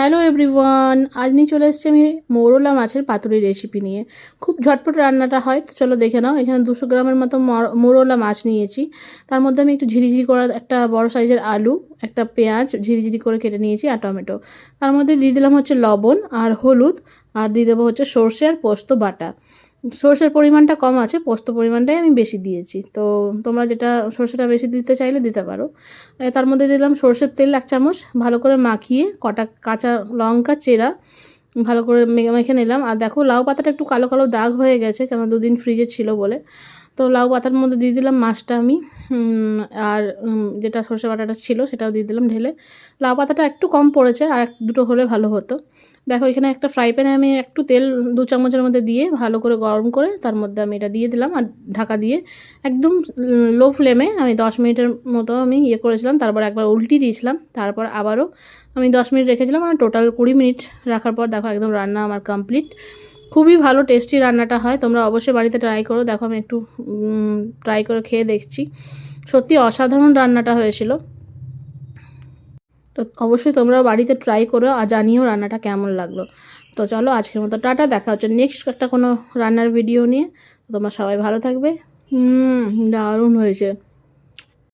Hello everyone, আজ নিয়ে চলে এসেছি আমি মৌরলা মাছের পাতুরি রেসিপি নিয়ে। খুব ঝটপট রান্নাটা হয়, তো চলো দেখে নাও। এখানে 200 গ্রামের মতো মৌরলা মাছ নিয়েছি। তার মধ্যে আমি একটু ঝিরিঝিরি করা একটা বড় সাইজের আলু, একটা পেঁয়াজ ঝিরিঝিরি করে কেটে নিয়েছি, আর টমেটো। তার মধ্যে দিয়ে দিলাম হচ্ছে লবণ আর হলুদ, আর দিয়ে দেবো হচ্ছে সর্ষে আর পোস্ত বাটা। সর্ষের পরিমাণটা কম আছে, পোস্ত পরিমাণটাই আমি বেশি দিয়েছি। তো তোমরা যেটা সর্ষেটা বেশি দিতে চাইলে দিতে পারো। তার মধ্যে দিলাম সর্ষের তেল 1 চামচ, ভালো করে মাখিয়ে কটা কাঁচা লঙ্কা চেরা ভালো করে মেখে নিলাম। আর দেখো লাউ পাতাটা একটু কালো কালো দাগ হয়ে গেছে, কেন 2 দিন ফ্রিজে ছিল বলে। তো লাউ পাতার মধ্যে দিয়ে দিলাম মাছটা আমি, আর যেটা সর্ষে বাটাটা ছিল সেটাও দিয়ে দিলাম ঢেলে। লাউ পাতাটা একটু কম পড়েছে, আর দুটো হলে ভালো হতো। দেখো এখানে একটা ফ্রাই প্যানে আমি একটু তেল 2 চামচের মধ্যে দিয়ে ভালো করে গরম করে তার মধ্যে আমি এটা দিয়ে দিলাম, আর ঢাকা দিয়ে একদম লো ফ্লেমে আমি 10 মিনিটের মতো আমি করেছিলাম। তারপর একবার উল্টি দিয়েছিলাম, তারপর আবারও আমি 10 মিনিট রেখেছিলাম, আর টোটাল 20 মিনিট রাখার পর দেখো একদম রান্না আমার কমপ্লিট। খুবই ভালো টেস্টি রান্নাটা হয়, তোমরা অবশ্যই বাড়িতে ট্রাই করো। দেখো আমি একটু ট্রাই করে খেয়ে দেখছি, সত্যি অসাধারণ রান্নাটা হয়েছিল। তো অবশ্যই তোমরাও বাড়িতে ট্রাই করো আর জানিও রান্নাটা কেমন লাগলো। তো চলো আজকের মতো টাটা, দেখা হচ্ছে নেক্সট একটা কোনো রান্নার ভিডিও নিয়ে। তোমরা সবাই ভালো থাকবে। দারুণ হয়েছে।